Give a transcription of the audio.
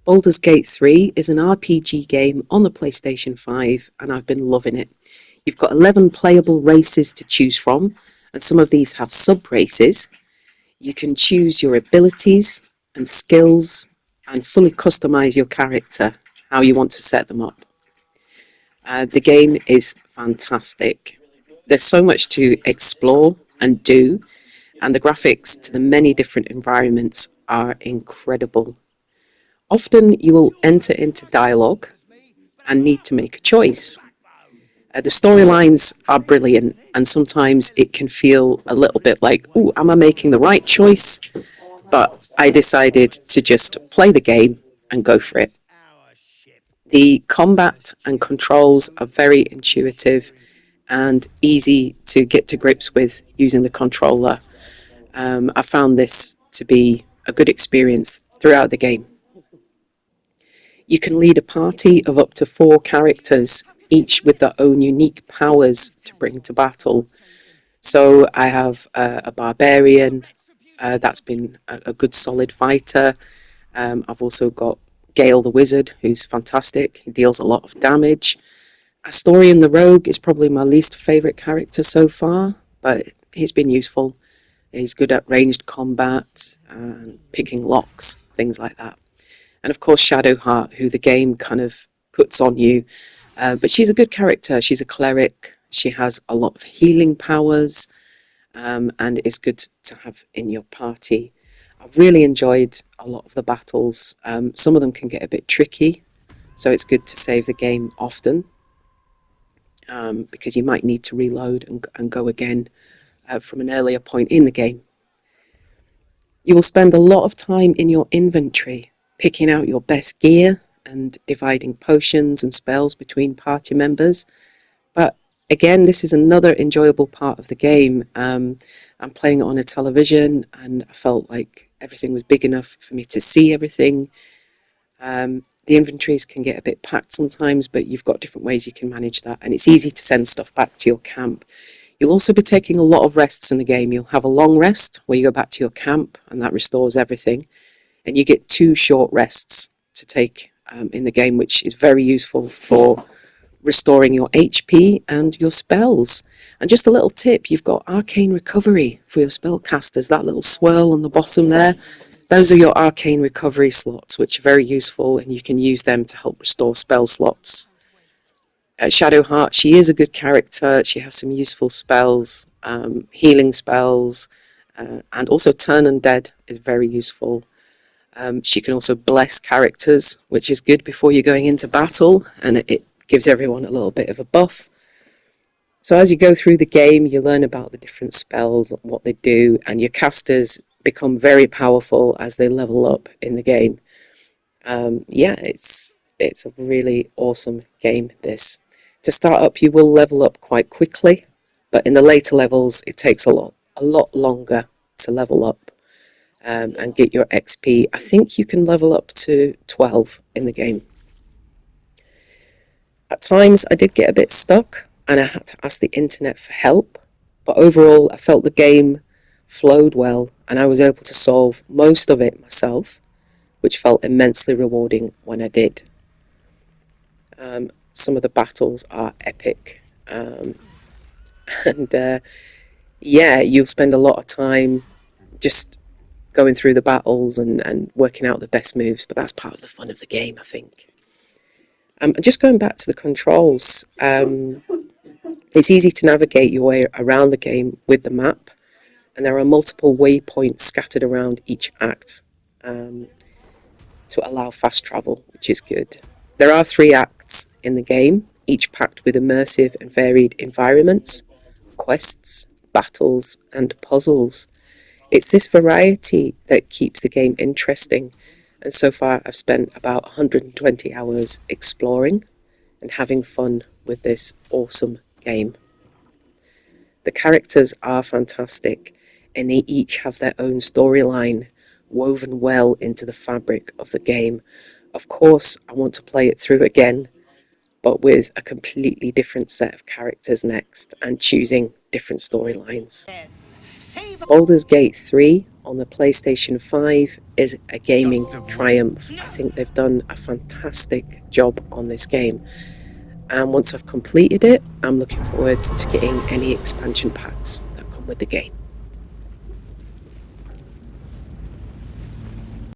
Baldur's Gate 3 is an RPG game on the PlayStation 5 and I've been loving it. You've got 11 playable races to choose from, and some of these have sub-races. You can choose your abilities and skills and fully customize your character, how you want to set them up. The game is fantastic. There's so much to explore and do, and the graphics to the many different environments are incredible. Often you will enter into dialogue and need to make a choice. The storylines are brilliant, and sometimes it can feel a little bit like, "Ooh, am I making the right choice?" But I decided to just play the game and go for it. The combat and controls are very intuitive and easy to get to grips with using the controller. I found this to be a good experience throughout the game. You can lead a party of up to 4 characters, each with their own unique powers to bring to battle. So I have a barbarian that's been a good solid fighter. I've also got Gale the Wizard, who's fantastic. He deals a lot of damage. Astorian the Rogue is probably my least favourite character so far, but he's been useful. He's good at ranged combat and picking locks, things like that. And of course, Shadowheart, who the game kind of puts on you. But she's a good character. She's a cleric. She has a lot of healing powers, and is good to have in your party. I've really enjoyed a lot of the battles. Some of them can get a bit tricky, so it's good to save the game often, because you might need to reload and go again from an earlier point in the game. You will spend a lot of time in your inventory, picking out your best gear and dividing potions and spells between party members. But again, this is another enjoyable part of the game. I'm playing it on a television and I felt like everything was big enough for me to see everything. The inventories can get a bit packed sometimes, but you've got different ways you can manage that, and it's easy to send stuff back to your camp. You'll also be taking a lot of rests in the game. You'll have a long rest where you go back to your camp and that restores everything, and you get 2 short rests to take in the game, which is very useful for restoring your HP and your spells. And just a little tip, you've got arcane recovery for your spellcasters, that little swirl on the bottom there. Those are your arcane recovery slots, which are very useful, and you can use them to help restore spell slots. Shadowheart, she is a good character. She has some useful spells, healing spells, and also Turn Undead is very useful. She can also bless characters, which is good before you're going into battle, and it gives everyone a little bit of a buff. So as you go through the game, you learn about the different spells and what they do, and your casters become very powerful as they level up in the game. Yeah, it's a really awesome game, this. To start up, you will level up quite quickly, but in the later levels, it takes a lot longer to level up and get your XP. I think you can level up to 12 in the game. At times, I did get a bit stuck, and I had to ask the internet for help, but overall, I felt the game flowed well, and I was able to solve most of it myself, which felt immensely rewarding when I did. Some of the battles are epic, and yeah, you'll spend a lot of time just going through the battles and working out the best moves, but that's part of the fun of the game, I think. Just going back to the controls, it's easy to navigate your way around the game with the map, and there are multiple waypoints scattered around each act to allow fast travel, which is good. There are 3 acts in the game, each packed with immersive and varied environments, quests, battles, and puzzles. It's this variety that keeps the game interesting, and so far I've spent about 120 hours exploring and having fun with this awesome game. The characters are fantastic, and they each have their own storyline woven well into the fabric of the game. Of course, I want to play it through again, but with a completely different set of characters next and choosing different storylines. Baldur's Gate 3 on the PlayStation 5 is a gaming triumph. I think they've done a fantastic job on this game. And once I've completed it, I'm looking forward to getting any expansion packs that come with the game.